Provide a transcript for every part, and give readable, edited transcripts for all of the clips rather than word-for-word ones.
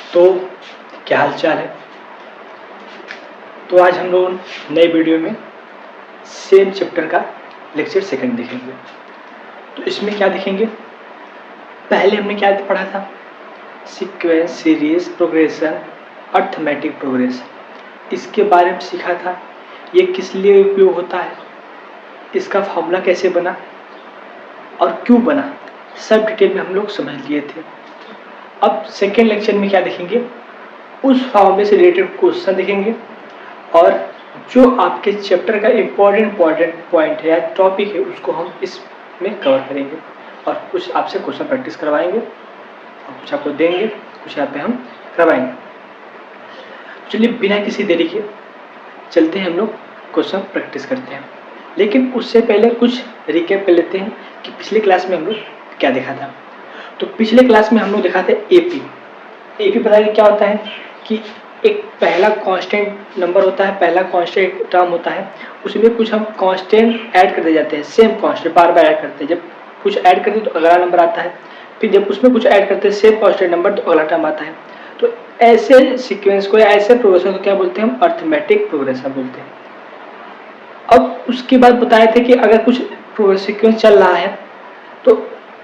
तो क्या हाल चाल है। तो आज हम लोग नए वीडियो में सेम चैप्टर का लेक्चर सेकंड देखेंगे। तो इसमें क्या देखेंगे, पहले हमने क्या पढ़ा था, sequence, series, progression, arithmetic progression. इसके बारे में सीखा था, ये किस लिए उपयोग होता है, इसका फॉर्मूला कैसे बना और क्यों बना, सब डिटेल में हम लोग समझ लिए थे। अब सेकेंड लेक्चर में क्या देखेंगे, उस फॉर्मूले से रिलेटेड क्वेश्चन देखेंगे और जो आपके चैप्टर का इम्पोर्टेंट पॉइंट है या टॉपिक है उसको हम इसमें कवर करेंगे और कुछ आपसे क्वेश्चन प्रैक्टिस करवाएंगे और कुछ आपको देंगे, कुछ यहाँ पे हम करवाएंगे। चलिए बिना किसी देरी के चलते हैं, हम लोग क्वेश्चन प्रैक्टिस करते हैं। लेकिन उससे पहले कुछ रिकैप कर लेते हैं कि पिछले क्लास में हम लोग क्या देखा था। तो पिछले क्लास में हम लोग देखा था एपी। एपी पता है क्या होता है कि एक पहला कांस्टेंट नंबर होता है, पहला कांस्टेंट टर्म होता है, उसमें कुछ हम कांस्टेंट ऐड करते जाते हैं, सेम कांस्टेंट बार बार ऐड करते हैं। जब कुछ ऐड करते हैं तो अगला नंबर आता है, फिर जब उसमें कुछ ऐड करते हैं सेम कांस्टेंट नंबर तो अगला टर्म आता है। तो ऐसे सीक्वेंस को या ऐसे प्रोग्रेशन को क्या बोलते हैं, हम अर्थमेटिक प्रोग्रेशन बोलते हैं। अब उसके बाद बताए थे कि अगर कुछ सीक्वेंस चल रहा है तो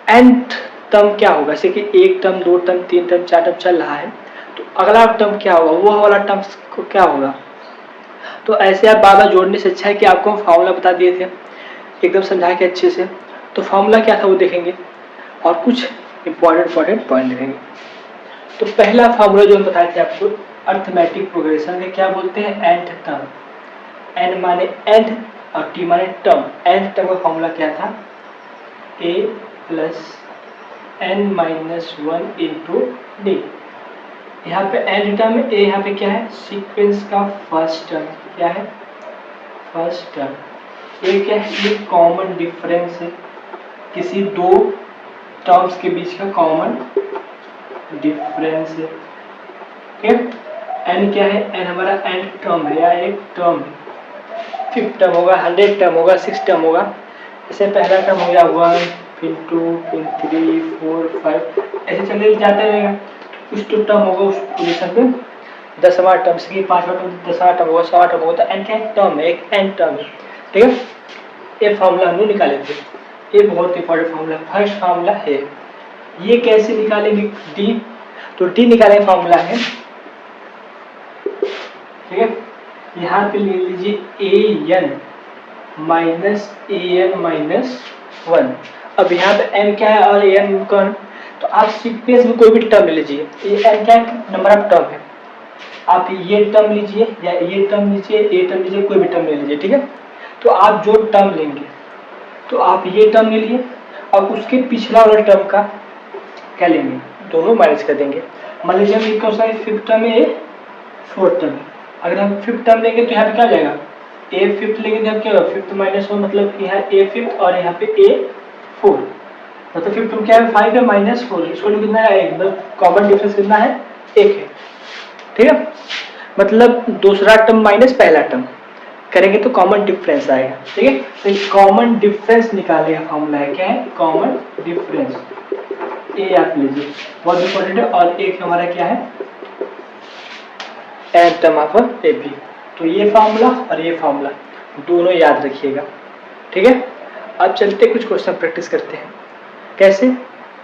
एंड टर्म क्या होगा, जैसे कि एक टर्म, दो टर्म, तीन टर्म, चार टर्म चल रहा है तो अगला टर्म क्या होगा, वो वाला टर्म को क्या होगा। तो ऐसे आप बार बार जोड़ने से अच्छा है कि आपको हम फार्मूला बता दिए थे एकदम समझा के अच्छे से। तो फार्मूला क्या था वो देखेंगे और कुछ इंपॉर्टेंट पॉइंट देखेंगे। तो पहला फार्मूला जो हम बताए थे आपको अर्थमेटिक प्रोग्रेशन के क्या बोलते हैं, एंड टर्म। एन माने एंड और टी माने टर्म। एंड टर्म का फार्मूला क्या था, a plus N minus one into d. यहाँ पे एंड टर्म है, ए यहाँ पे क्या है, सीक्वेंस का फर्स्ट टर्म। क्या है, फर्स्ट टर्म। ए क्या है, ये कॉमन डिफरेंस है, किसी दो टर्म्स के बीच का कॉमन डिफरेंस है। ठीक, एन क्या है, एन हमारा एंड टर्म है या एक टर्म है। फिफ्थ टर्म होगा, 100 टर्म होगा, 6 टर्म होगा। जैसे पहला टर्म हो गया 1, फिर 2, फिर 3, 4, 5, ऐसे चले जाते रहेगा। कुछ तो टर्म होगा उस पोजीशन पे 10वां टर्म से 5वां टर्म, 10वां टर्म होगा, 100वां टर्म होगा। तो एन क्या टर्म है, एक एन टर्म है। ठीक है, ये फार्मूला हम लोग निकाले थे, ये बहुत इंपॉर्टेंट फार्मूला, फर्स्ट फार्मूला है। ये कैसे निकालेंगे, डी। तो डी निकालेंगे फार्मूला है, ठीक है, यहाँ पे ले लीजिए A N minus A N minus 1। अब यहाँ पे एन क्या है और ए एन कौन, तो आप सीक्वेंस में कोई भी टर्म ले लीजिए। ये एन क्या है, नंबर ऑफ टर्म है, आप ये टर्म लीजिए या ये टर्म लीजिए, ये टर्म लीजिए, कोई भी टर्म ले लीजिए। ठीक है, तो आप जो टर्म लेंगे तो आप ये टर्म ले लिए और उसके पिछला वाला टर्म का क्या लेंगे, दोनों माइनस कर देंगे। मान लीजिए हम कौन सा फिफ्थ टर्म है, फोर्थ टर्म। अगर हम फिफ्थ टर्म लेंगे तो यहाँ पे क्या जाएगा, ए फिफ्थ लेंगे तो क्या होगा, फिफ्थ माइनस 1, मतलब यहाँ ए फिफ्थ और यहाँ पे ए 4, मतलब फिफ्थ में क्या है 5 है माइनस 4, इसको कितना है 1, मतलब कॉमन डिफरेंस कितना है 1 है। ठीक है, मतलब दूसरा टर्म माइनस पहला टर्म करेंगे तो कॉमन डिफरेंस आएगा। ठीक है, तो कॉमन डिफरेंस निकालेगा फॉर्मूला है, क्या है, कॉमन डिफरेंस। ए आप लीजिए, बहुत इंपॉर्टेंट है। और एक हमारा क्या है, and term of A B. तो ये फार्मूला और ये फार्मूला दोनों याद रखिएगा। ठीक है, अब चलते कुछ क्वेश्चन प्रैक्टिस करते हैं। कैसे,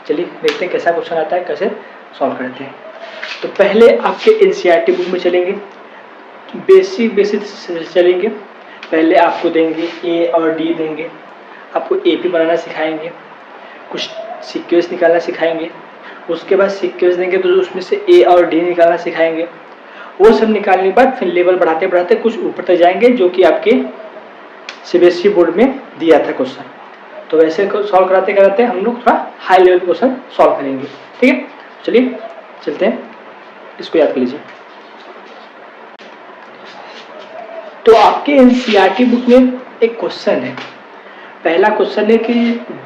चलिए देखते हैं कैसा क्वेश्चन आता है, कैसे सॉल्व करते हैं। तो पहले आपके एनसीईआरटी बुक में चलेंगे, बेसिक चलेंगे। पहले आपको देंगे ए और डी देंगे, आपको एपी बनाना सिखाएंगे, कुछ सीक्वेंस निकालना सिखाएंगे। उसके बाद सीक्वेंस देंगे तो उसमें से ए और डी निकालना सिखाएंगे। वो सब निकालने के बाद फिर लेवल बढ़ाते बढ़ाते कुछ ऊपर तक जाएंगे, जो कि आपके सीबीएसई बोर्ड में दिया था क्वेश्चन। तो वैसे सॉल्व कराते कराते हम लोग थोड़ा हाई लेवल क्वेश्चन सॉल्व करेंगे। ठीक है, चलिए चलते हैं, इसको याद कर लीजिए। तो आपके एनसीईआरटी बुक में एक क्वेश्चन है, पहला क्वेश्चन है कि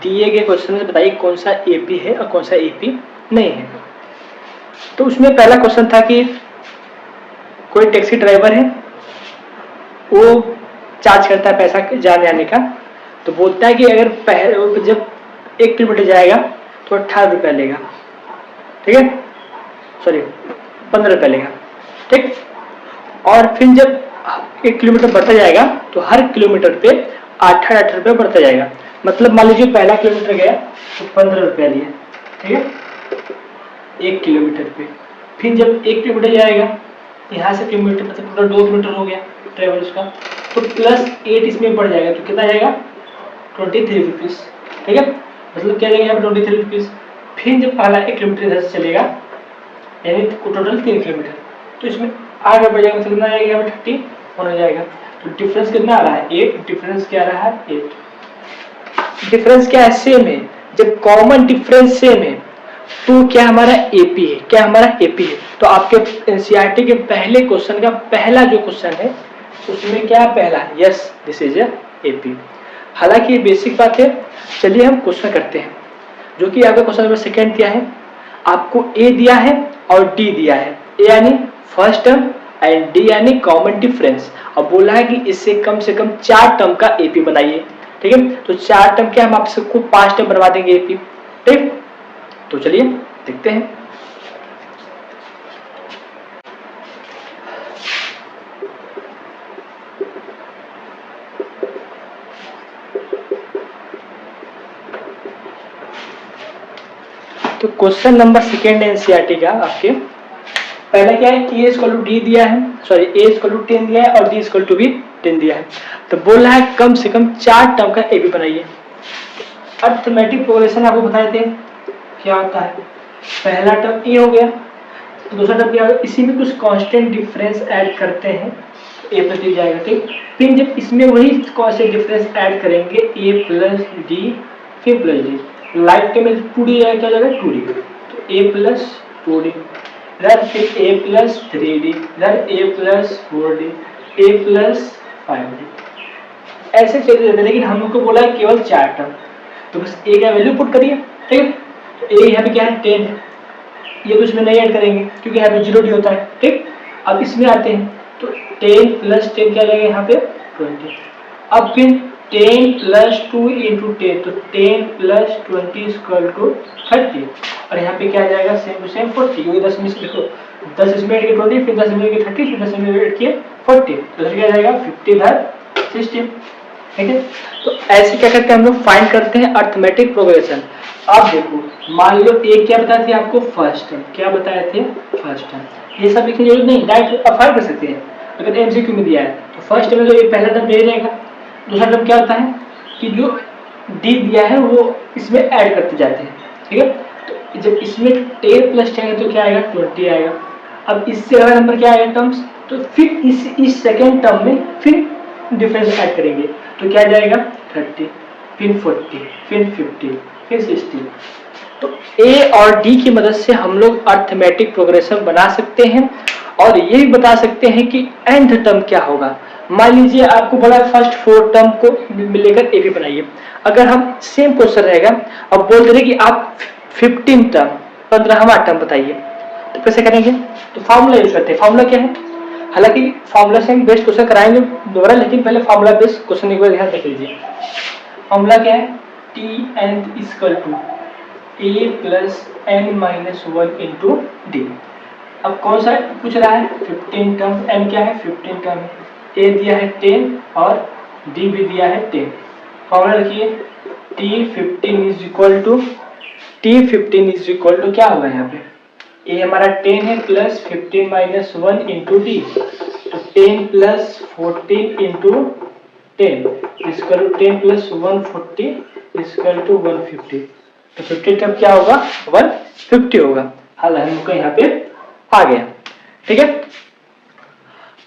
दिए गए क्वेश्चन से बताइए कौन सा एपी है और कौन सा एपी नहीं है। तो उसमें पहला क्वेश्चन था कि कोई टैक्सी ड्राइवर है, वो चार्ज करता है पैसा जाने आने का। तो बोलता है कि अगर जब 1 किलोमीटर जाएगा तो 18 रुपया लेगा। ठीक है, सॉरी 15 रुपया लेगा, ठीक। और फिर जब 1 किलोमीटर बढ़ता जाएगा तो हर किलोमीटर पे 8 रुपया बढ़ता जाएगा। मतलब मान लीजिए पहला किलोमीटर गया तो 15 रुपया लिया, ठीक है, 1 किलोमीटर पे। फिर जब 1 किलोमीटर जाएगा, यहाँ से किलोमीटर मतलब पूरा 2 किलोमीटर हो गया ट्रेवल उसका, तो +8 इसमें बढ़ जाएगा, तो कितना जाएगा 23 रुपीज़, ठीक है। मतलब क्या जाएगा यहाँ पे 23 रुपीज़। फिर जब पहला 1 किलोमीटर इधर से चलेगा, यानी टोटल 3 किलोमीटर, तो इसमें 8 रुपये जाएगा, मतलब कितना जाएगा यहाँ पे 30 होने जाएगा। तो डिफरेंस कितना आ रहा है 8, डिफरेंस क्या आ रहा है 8। डिफरेंस क्या है सेम है। जब कॉमन डिफरेंस सेम है तो क्या हमारा एपी है, क्या हमारा एपी है। तो आपके एनसीईआरटी के पहले क्वेश्चन का पहला जो क्वेश्चन है उसमें क्या पहला, यस दिस इज एपी। हालांकि ये बेसिक बात है। चलिए हम क्वेश्चन करते हैं, जो कि आपका क्वेश्चन नंबर 2 दिया है। आपको ए दिया है और डी दिया है, ए यानी फर्स्ट टर्म एंड डी यानी कॉमन डिफरेंस। अब बोला है कि इससे कम से कम 4 टर्म का एपी बनाइए, ठीक है। तो 4 टर्म क्या, हम आप सबको 5 टर्म बनवा देंगे एपी, ठीक। तो चलिए देखते हैं। तो क्वेश्चन नंबर 2 एनसीईआरटी का आपके पहला क्या है, ए इक्वल टू डी दिया है, सॉरी ए इक्वल टू 10 दिया है और डी इक्वल टू भी 10 दिया है। तो बोल रहा है कम से कम 4 टर्म का एपी बनाइए। अरिथमेटिक प्रोग्रेशन आपको बताए थे क्या होता है। पहला टर्म ए हो गया, तो दूसरा टर्म क्या होगा, इसी में कुछ कांस्टेंट डिफरेंस ऐड करते हैं, ए प्लस डी जाएगा, ठीक। फिर जब इसमें वही कांस्टेंट डिफरेंस ऐड करेंगे ए प्लस डी, फिर प्लस डी, लाइक के में 2d जाएगा, क्या जाएगा 2d, तो ए प्लस 2d, इधर फिर ए प्लस 3d, इधर ए प्लस 4d, ए प्लस 5d, ऐसे चलते रहते हैं। लेकिन हम लोग को बोला है केवल 4 टर्म, तो बस ए का वैल्यू पुट करिए, ठीक है। ए यहाँ पे क्या है 10 है, ये तो इसमें नहीं ऐड करेंगे क्योंकि यहाँ पे 0d होता है, ठीक। अब इसमें आते हैं तो 10 प्लस 10 क्या जाएगा यहाँ पे 20। अब फिर 10 प्लस 2 इंटू 10, तो 10 प्लस 20 इक्वल टू 30, और यहाँ पे क्या जाएगा सेम टू सेम 40, क्योंकि 10 में से देखो 10 इसमें ऐड किए 20, फिर 10 में ऐड किए 30, फिर 10 में ऐड किए 40, तो क्या जाएगा 50 इधर 60, ठीक है। तो ऐसे क्या करते हैं हम लोग फाइंड करते हैं अरिथमेटिक प्रोग्रेशन। अब देखो मान लो ए क्या बताए थे आपको फर्स्ट टर्म, क्या बताए थे फर्स्ट टर्म, ये सब लिखने की जरूरत नहीं, डायरेक्ट आप फाइंड कर सकते हैं। अगर एमसीक्यू में दिया है तो फर्स्ट टर्म में तो ये पहला टर्म दे रहेगा, दूसरा टर्म क्या होता है कि जो डी दिया है वो इसमें ऐड करते जाते हैं, ठीक है। तो जब इसमें 10 प्लस 10 है तो क्या आएगा 20 आएगा। अब इससे अगला नंबर क्या आएगा टर्म्स, तो फिर इस सेकेंड टर्म में फिर डिफरेंस ऐड करेंगे, तो क्या जाएगा 30, फिर 40, फिर 50, फिर 60। तो ए और डी की मदद से हम लोग अरिथमेटिक प्रोग्रेशन बना सकते हैं और ये भी बता सकते हैं कि एंड टर्म क्या होगा। मान लीजिए आपको बोला फर्स्ट 4 टर्म को लेकर एपी बनाइए। अगर हम सेम क्वेश्चन रहेगा अब बोल दे रहे कि आप 15 टर्म 15वां टर्म बताइए, तो कैसे करेंगे, तो फार्मूला यूज करते हैं। फार्मूला क्या है, हालांकि फार्मूला से हम बेस्ट क्वेश्चन कराएंगे दोबारा, लेकिन पहले फार्मूला बेस्ट क्वेश्चन एक बार ध्यान देख लीजिए। फार्मूला क्या है, T N equal to A plus N minus 1 into D. अब कौन सा पूछ रहा है 15 टर्म, एन क्या है 15 टर्म, ए दिया है 10 और डी भी दिया है 10। फार्मूला रखिए T15 इज इक्वल टू क्या होगा यहाँ पे, ए हमारा 10 है प्लस 15 माइनस 1 इंटू डी, तो 10 plus 14 into 10 equal to 10 plus 140 equal to 150। तो 50 टर्म क्या होगा 150 होगा। हाल हमको यहाँ पे आ गया, ठीक है।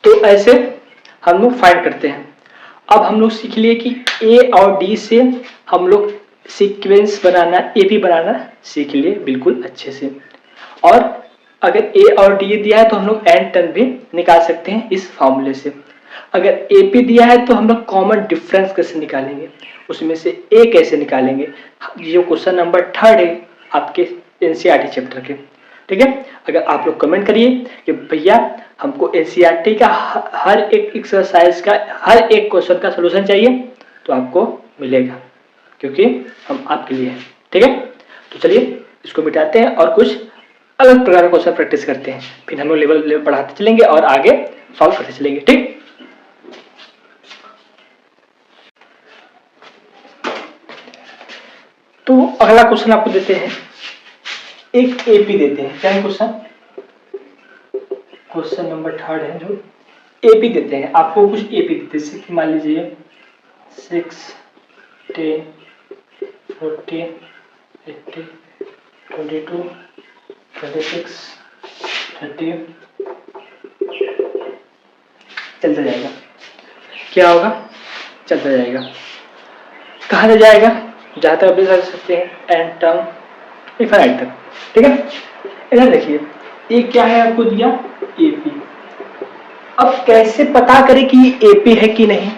तो ऐसे हम लोग फाइंड करते हैं। अब हम लोग सीख लिए कि ए और डी से हम लोग सीक्वेंस बनाना, एपी बनाना सीख लिए बिल्कुल अच्छे से। और अगर ए और डी दिया है तो हम लोग एंड टर्म भी निकाल सकते हैं इस फॉर्मूले से। अगर एपी दिया है तो हम लोग कॉमन डिफरेंस कैसे निकालेंगे, उसमें से ए कैसे निकालेंगे, ये क्वेश्चन नंबर 3 है आपके एनसीईआरटी चैप्टर के, ठीक है। अगर आप लोग कमेंट करिए कि भैया हमको एनसीईआरटी का हर एक एक्सरसाइज का हर एक क्वेश्चन का सलूशन चाहिए, तो आपको मिलेगा, क्योंकि हम आपके लिए हैं, ठीक है। तो चलिए इसको मिटाते हैं और कुछ अलग प्रकार का क्वेश्चन प्रैक्टिस करते हैं, फिर हम लोग लेवल बढ़ाते चलेंगे और आगे सॉल्व करते चलेंगे। ठीक, तो अगला क्वेश्चन आपको देते हैं, एक एपी देते हैं। क्या है क्वेश्चन? क्वेश्चन नंबर 3 है जो एपी देते हैं। आपको कुछ एपी देते हैं, कि मान लीजिए 6, 10, 14, 80, 22, 26, 30 चलता जाएगा। क्या होगा? चलता जाएगा। कहाँ से जाएगा? जहाँ तक आप देख सकते हैं एंड टर्म इनफाइनाइट तक। ठीक है, इधर देखिए, ये क्या है आपको दिया? एपी। अब कैसे पता करें कि ये एपी है कि नहीं?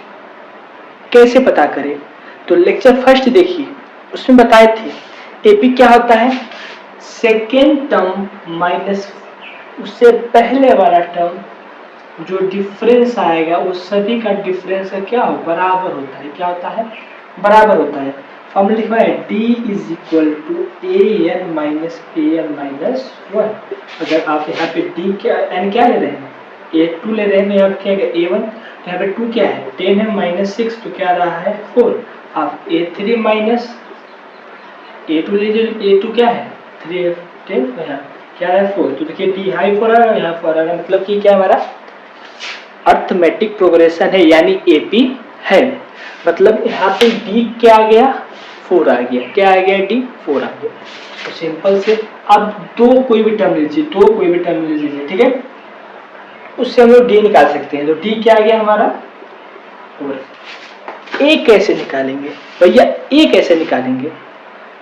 कैसे पता करें? तो लेक्चर फर्स्ट देखिए, उसमें बताए थे एपी क्या होता है? सेकेंड टर्म माइनस उससे पहले वाला टर्म जो डिफरेंस आएगा वो सभी का डिफरेंस का क्या हो? बराबर होता है। क्या होता है? बराबर होता है। फॉर्मूला लिखा है d is equal to an minus an minus 1। अगर आप यहाँ पे d क्या n क्या ले रहे हैं? a2 ले रहे हैं, यहाँ क्या है a1, यहाँ पे 2 क्या है? 10 है माइनस 6, तो क्या रहा है? 4। आप a3 माइनस a2 लीजिए, a2 क्या है? 3 है 10, तो यहाँ क्या है? 4। तो देखिए d हाई 4 आ रहा है, यहाँ 4 आ रहा है, मतलब कि क्या हमारा अर्थमेटिक प्रोग्रेशन है, यानी एपी है। मतलब यहाँ पे d क्या आ गया? 4 आ गया। क्या आ गया? d 4 आ गया। तो सिंपल से अब दो कोई भी टर्म लीजिए, ठीक है, उससे हम लोग d निकाल सकते हैं। तो d क्या आ गया हमारा? 4। a कैसे निकालेंगे भैया? a कैसे निकालेंगे?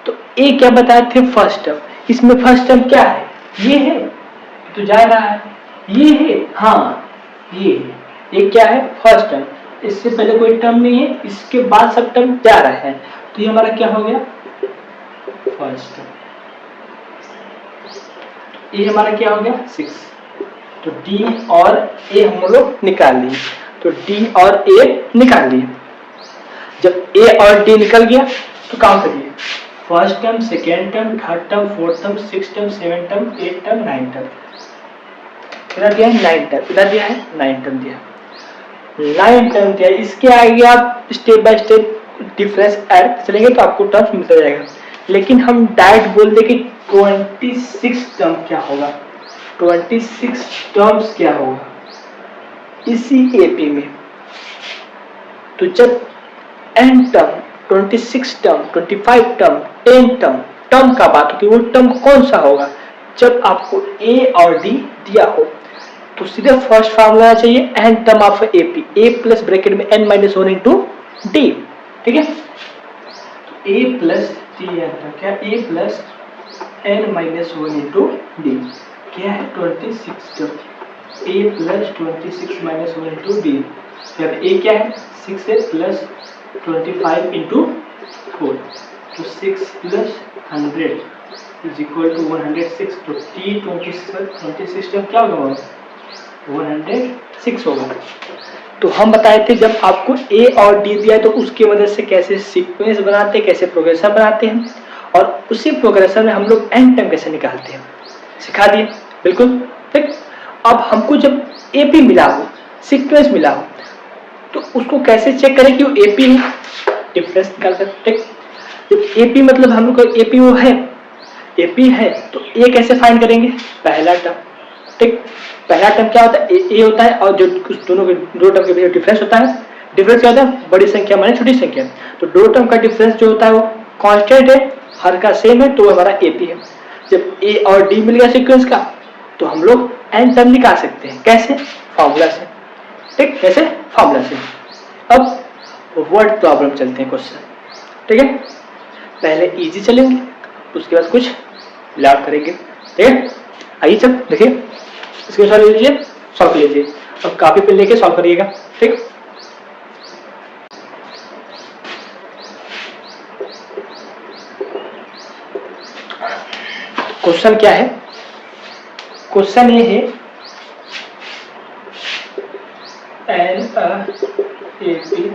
तो a क्या बताए थे? First term. इसमें फर्स्ट टर्म क्या है? ये है, तो जा रहा है, ये है, हाँ ये है। ये क्या है? First term. इससे पहले कोई टर्म नहीं है, इसके बाद सब टर्म जा रहा है, तो ये हमारा क्या हो गया? First term. ये हमारा क्या हो गया? 6। तो d और a हम लोग निकाल लिए। तो d और a निकाल लिए। जब a और d निकल गया तो काउंट करिए, first term, second term, third term, fourth term, six term, seven term, 8 term, 9 term. इधर दिया है 9 टर्म, इधर दिया है 9 टर्म दिया, 9 टर्म दिया। इसके आगे आप step by step difference add चलेंगे तो आपको टर्म्स मिलता जाएगा। लेकिन हम डायरेक्ट बोल दे कि 26 टर्म क्या होगा? 26 टर्म्स क्या होगा इसी एपी में? तो जब n term, 26 term, 25 term, 10 term, term का बात होती है, वो टर्म कौन सा होगा? जब आपको a और d दिया हो तो सीधे फर्स्ट फार्मूला चाहिए n term of AP, a plus bracket में n माइनस 1 इंटू डी। ठीक है, तो a प्लस टी एन, क्या? a plus n minus 1 into D. क्या है? 26 term, a plus 26 minus 1 into D. a क्या है? 6 है प्लस 25 इंटू 4, तो 6 प्लस 100 इज इक्वल टू 106। तो t 26 टर्म क्या होगा? 106 होगा। तो हम बताए थे जब आपको a और d दिया है तो उसकी मदद से कैसे सीक्वेंस बनाते हैं, कैसे प्रोग्रेशन बनाते हैं, और उसी प्रोग्रेशन में हम लोग n टर्म कैसे निकालते हैं, सिखा दिए। बिल्कुल ठीक। अब हमको जब AP मिला हो, सीक्वेंस मिला हो, तो उसको कैसे चेक करें कि वो AP है? डिफरेंस निकाल कर। ठीक, जब AP मतलब हम लोग का AP वो है, AP है, तो A कैसे फाइंड करेंगे? पहला टर्म। ठीक, पहला टर्म क्या होता है? ए होता है, और जो दोनों के दो टर्म के बीच डिफरेंस होता है, डिफरेंस क्या होता है? बड़ी संख्या माने छोटी संख्या। तो दो टर्म का डिफरेंस जो होता है वो कांस्टेंट है, हर का सेम है, तो हमारा एपी है। जब ए और डी मिल गया सीक्वेंस का, तो हम लोग एन टर्म निकाल सकते हैं। कैसे? फॉर्मूला से। ठीक, कैसे? फॉर्मूला से। अब वर्ड प्रॉब्लम चलते हैं क्वेश्चन। ठीक है, पहले इजी चलेंगे, उसके बाद कुछ लैब करेंगे। ठीक है, आइए चल देखिए, इसके सॉल्व लीजिए, सॉल्व कर लीजिए, अब कॉपी पे लेके सॉल्व करिएगा। ठीक, क्वेश्चन क्या है? क्वेश्चन ये है an AP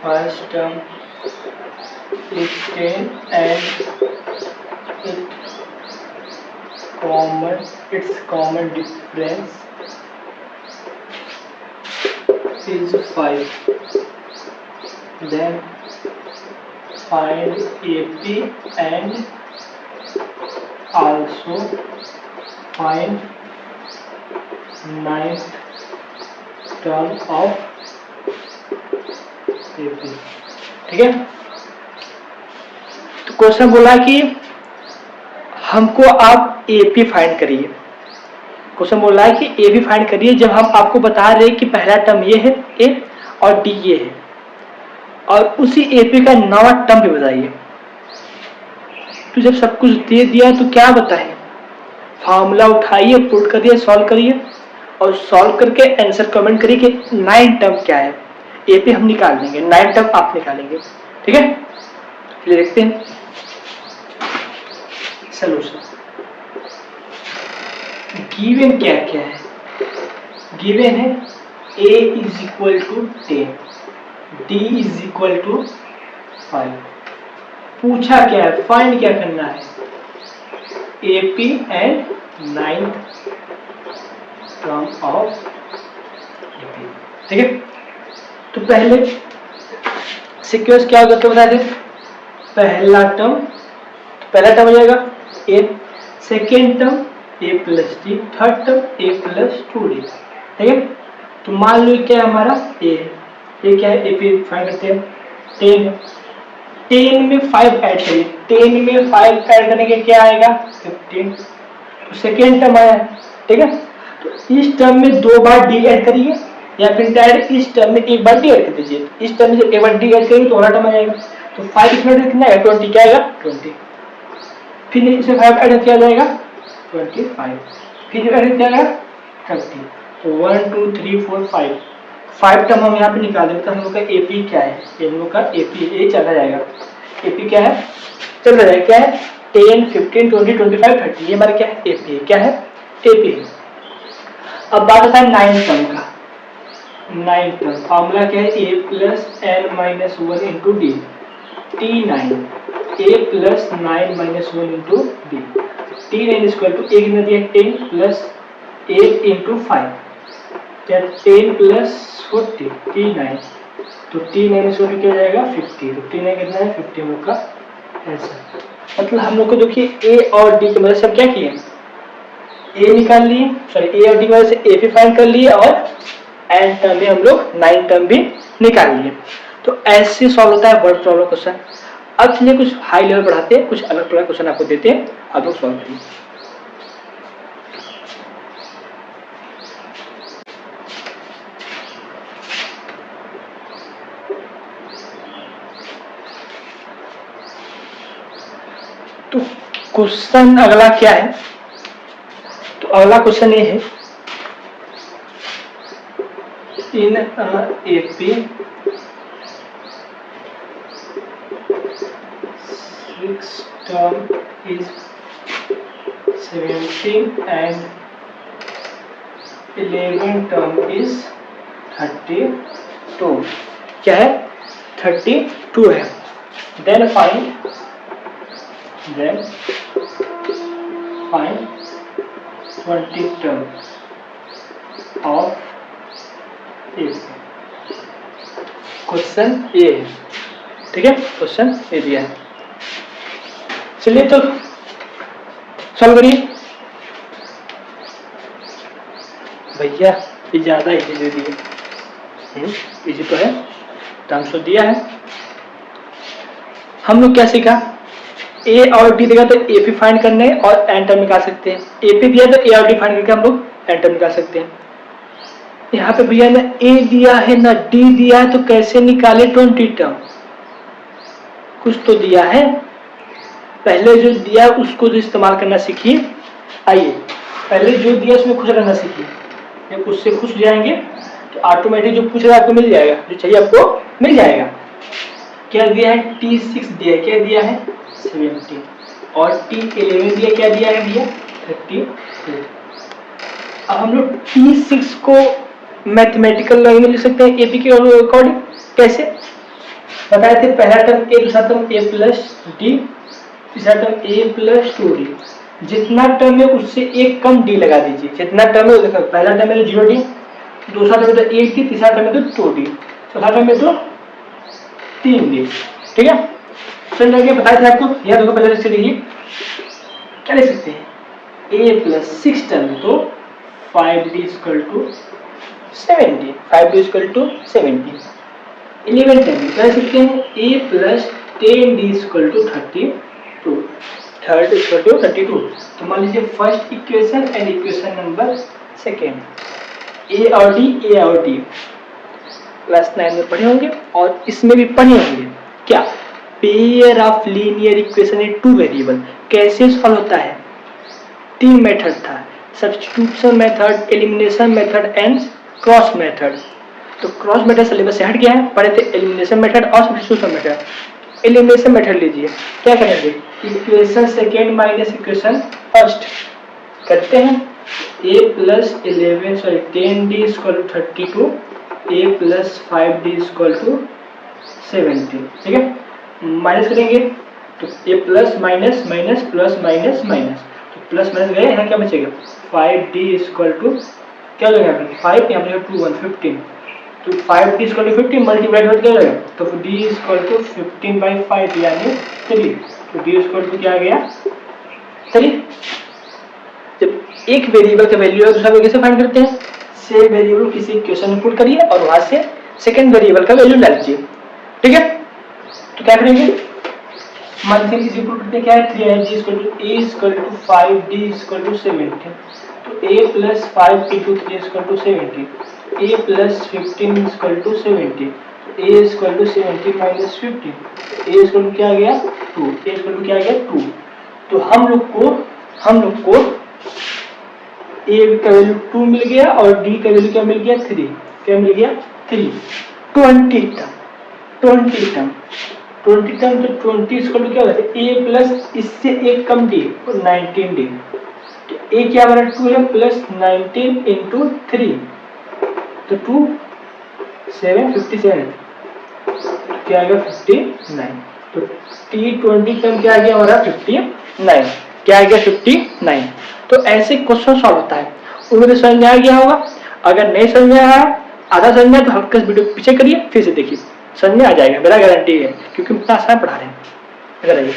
first term is 10 and its common difference is 5. Then find AP and also find ninth term of AP. ठीक है, तो क्वेश्चन बोला कि हमको आप AP फाइंड करिए। क्वेश्चन बोल रहा है कि AP फाइंड करिए जब हम आपको बता रहे हैं कि पहला टर्म ये है A और D ये है, और उसी AP का नवा टर्म भी बताइए। तो जब सब कुछ दे दिया तो क्या बताएं, फार्मूला उठाइए, पुट करिए, सॉल्व करिए और सॉल्व करके आंसर कमेंट करिए कि 9 टर्म क्या है। AP हम निकाल लेंगे, 9 टर्म आप निकालेंगे। ठीक है, चलिए देखते हैं सॉल्यूशन। गिवन क्या क्या है, गिवन है A is equal to 10, D is equal to 5। पूछा क्या है, फाइंड क्या करना है, AP and 9th term of AP। ठीक है, तो पहले सीक्वेंस क्या होगा तो बता दें। पहला टर्म हो जाएगा A, second term A plus D, third term A plus 2D। ठीक है, तो मान लो क्या है हमारा A है, ये क्या है AP फाइंड करते हैं 10, 10 में 5 ऐड करिए, 10 में 5 ऐड करने के क्या आएगा 15, तो सेकेंड टर्म आया। ठीक है, तो इस टर्म में 2 बार D ऐड करिए या फिर डायरेक्ट इस टर्म में एक बार D ऐड कर दीजिए। इस टर्म में जब एक बार D ऐड करेंगे तो अगला टर्म आ जाएगा, तो 5 इसमें कितना आएगा 20, क्या आएगा 20, फिर इसमें 5 ऐड किया जाएगा 25, फिर ऐड किया जाएगा 30, तो 1 2 3 4 5 टर्म हम यहाँ पे निकाल देंगे। तो हम लोग का AP क्या है, हम लोग का AP ये चला जाएगा। AP क्या है, चल रहा है क्या है 10 15 20 25 30, ये हमारा क्या है AP, क्या है AP। अब बात आता है 9 टर्म का। 9 टर्म फॉर्मूला क्या है A plus n minus 1 into D, T9, A plus 9 minus 1 into D, T9 equal to एक कितना दिया 10 प्लस 8 इंटू 5, क्या 10 प्लस 40 T9, तो T9 इक्वल टू क्या जाएगा 50, तो T9 कितना है 50 हम लोग का आंसर। मतलब हम लोग को देखिए A और D की मदद से हम क्या किए, A निकाल लिए, सॉरी A और D की मदद से AP फाइंड कर लिए और एन टर्म में हम लोग 9 टर्म भी निकाल लिए। तो ऐसे सॉल्व होता है वर्ड प्रॉब्लम क्वेश्चन। अब चलिए कुछ हाई लेवल बढ़ाते हैं, कुछ अलग प्रकार क्वेश्चन आपको देते हैं, आप लोग सॉल्व करिए। तो क्वेश्चन अगला क्या है, तो अगला क्वेश्चन ये है in AP 6 term is 17 and 11 term is 32, क्या है 32 है। then find 20 term of question ये है। ठीक है, क्वेश्चन ये दिया है, चलिए तो सॉल्व करिए। भैया ये ज्यादा इजी दे दिए, इजी तो है, टर्म्स तो दिया है। हम लोग क्या सीखा, A और D देगा तो AP फाइंड करने और एन टर्म निकाल सकते हैं, AP दिया तो A और D फाइंड करके हम लोग एन टर्म निकाल सकते हैं। यहाँ पे भैया ना A दिया है ना D दिया है, तो कैसे निकाले 20 टर्म, कुछ तो दिया है, पहले जो दिया उसको जो इस्तेमाल करना सीखिए। आइए पहले जो दिया उसमें खुश रहना सीखिए, जब उससे खुश हो जाएंगे तो ऑटोमेटिक जो पूछ रहा है आपको मिल जाएगा, जो चाहिए आपको मिल जाएगा। क्या दिया है T6 दिया है, क्या दिया है 17 और T11 दिया, क्या दिया है भैया 32। अब हम लोग T6 को मैथमेटिकल लैंग्वेज में लिख सकते हैं AP के अकॉर्डिंग, कैसे बताए थे, पहला टर्म A, दूसरा टर्म A प्लस D, तीसरा टर्म A प्लस 2D, जितना टर्म है उससे एक कम डी लगा दीजिए। जितना टर्म है देखो, पहला टर्म है तो 0 डी, दूसरा टर्म है तो 1 डी, तीसरा टर्म है तो 2 डी, चौथा टर्म है तो 3 डी। ठीक है, चल जाइए बताए थे आपको, यह देखो पहले से लिखिए, क्या लिख सकते हैं, a प्लस 6 टर्म तो 5d equal to 70, 5d equal to 70। 11 term कह सकते हैं a plus 10d equal to 32, third equal to 32। तो मान लीजिए first equation and equation number second, a और d क्लास 9 में पढ़े होंगे और इसमें भी पढ़े होंगे। क्या, pair of linear equation in two variable कैसे सॉल्व होता है। 3 मेथड था, substitution method, elimination method and cross method. तो क्रॉस मेथड सिलेबस से हट गया है, पढ़े थे एलिमिनेशन मेथड और सब्स्टिट्यूशन मेथड। एलिमिनेशन मेथड लीजिए, क्या करेंगे, equation second minus equation first करते हैं, a plus 10d equal to 32, a plus 5d equal to 70। ठीक है, माइनस करेंगे तो a plus minus minus plus minus minus, तो प्लस माइनस गए, यहाँ क्या बचेगा, 5d इक्वल टू क्या हो जाएगा, 5 यहाँ पर 2 1 15, तो 5d इक्वल टू 15 मल्टीप्लाइड हो जाएगा, तो d इक्वल टू 15/5 यानी 3, तो d इक्वल टू क्या आ गया 3। जब एक वेरिएबल का वैल्यू है दूसरा कैसे फाइंड करते हैं, सेम वेरिएबल किसी इक्वेशन में पुट करिए और वहां से सेकंड वेरिएबल का वैल्यू डाल दीजिए। ठीक है, तो क्या करेंगे, मंथली किसी पुट करते क्या है, 3 equal to a equal to 5d equal to 70, तो a plus 5 into 3 equal to 70, a plus 15 equal to 70, a equal to 70 minus 50, a equal to क्या आ गया 2, a इक्वल टू क्या आ गया 2। तो हम लोग को a का वैल्यू 2 मिल गया और d का वैल्यू क्या मिल गया 3, क्या मिल गया 3। 20 टर्म तो 20 इक्वल टू क्या होगा, a प्लस इससे एक कम d और 19d, तो a क्या बना 2 है प्लस 19 इंटू 3, तो 2 7 57, क्या आ गया 59, तो t20 टर्म क्या आ गया हमारा 59, क्या आ गया 59। तो ऐसे क्वेश्चन सॉल्व होता है, उम्मीद समझ में आ गया होगा। अगर नहीं समझ में आया, आधा समझ में, तो हल्का वीडियो पीछे करिए फिर से देखिए, समझ में आ जाएगा, मेरा गारंटी है, क्योंकि इतना आसान पढ़ा रहे हैं। अगर आइए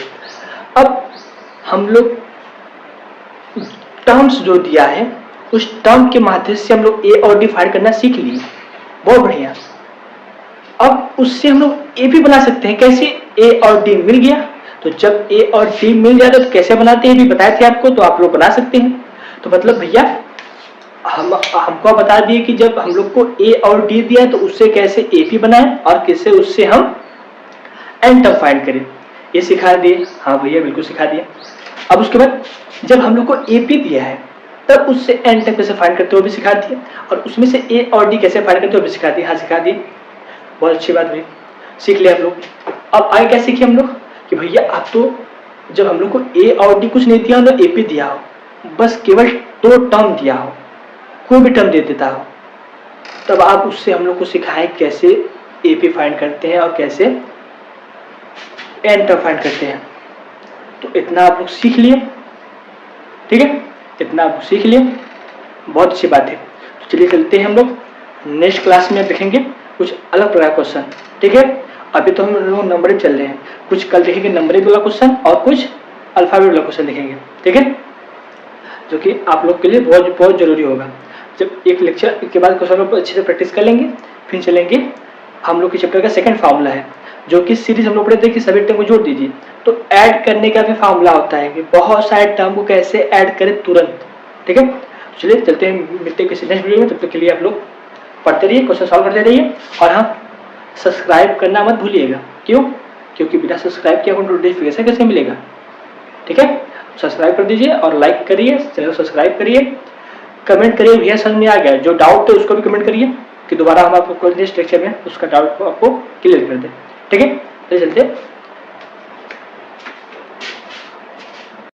अब हम लोग टर्म्स जो दिया है उस टर्म के माध्यम से हम लोग ए और डी फाइंड करना सीख लिए, बहुत बढ़िया। अब उससे हम लोग ए भी बना सकते हैं, कैसे, ए और डी मिल गया, तो जब ए और डी मिल जाता तो कैसे बनाते हैं भी बताए थे आपको, तो आप लोग बना सकते हैं। तो मतलब भैया हमको बता दिए कि जब हम लोग को ए और डी दिया तो उससे कैसे ए पी बनाए और कैसे उससे हम एन टर्म फाइंड करें, ये सिखा दिए। हाँ भैया बिल्कुल सिखा दिए। अब उसके बाद जब हम लोग को ए पी दिया है तब उससे एन टर्म कैसे फाइंड करते हो भी सिखा दिए, और उसमें से ए और डी कैसे फाइंड करते हो भी सिखा दिए। हाँ सिखा दिए, बहुत अच्छी बात भाई, सीख लिया आप लोग। अब आगे क्या सीखे हम लोग कि भैया आप तो जब हम लोग को ए और डी कुछ नहीं दिया हो, ए पी दिया हो, बस केवल 2 टर्म दिया हो, कोई भी टर्म दे देता हो, तब आप उससे हम लोग को सिखाएं कैसे ए पी फाइंड करते हैं और कैसे एन टर्म फाइंड करते हैं। तो इतना आप लोग सीख लिए, ठीक है, इतना आप सीख लिए, बहुत अच्छी बात है। तो चलिए चलते हैं हम लोग नेक्स्ट क्लास में देखेंगे कुछ अलग प्रकार क्वेश्चन। ठीक है, अभी तो हम लोग नंबरिंग चल रहे हैं, कुछ कल देखेंगे नंबरिंग वाला क्वेश्चन और कुछ अल्फाबेट वाला क्वेश्चन देखेंगे। ठीक है, जो कि आप लोग के लिए बहुत बहुत जरूरी होगा। जब एक लेक्चर के बाद क्वेश्चन को अच्छे से प्रैक्टिस कर लेंगे, फिर चलेंगे हम लोग के चैप्टर का सेकंड फार्मूला है, जो कि सीरीज हम लोग पढ़े थे कि सभी टर्म को जोड़ दीजिए। तो ऐड करने का भी फार्मूला होता है कि बहुत सारे टर्म को कैसे ऐड करें तुरंत। ठीक है, चलिए चलते हैं, मिलते हैं किसी नेक्स्ट वीडियो में। तब तक के लिए आप लोग पढ़ते रहिए, क्वेश्चन सॉल्व करते रहिए, और हाँ सब्सक्राइब करना मत भूलिएगा। क्यों? क्योंकि बिना सब्सक्राइब किए आपको नोटिफिकेशन कैसे मिलेगा। ठीक है, सब्सक्राइब कर दीजिए और लाइक करिए, चैनल सब्सक्राइब करिए, कमेंट करिए भैया समझ में आ गया, जो डाउट है उसको भी कमेंट करिए कि दोबारा हम आपको नेक्स्ट लेक्चर में उसका डाउट को आपको क्लियर कर दें। ठीक है, चलिए चलते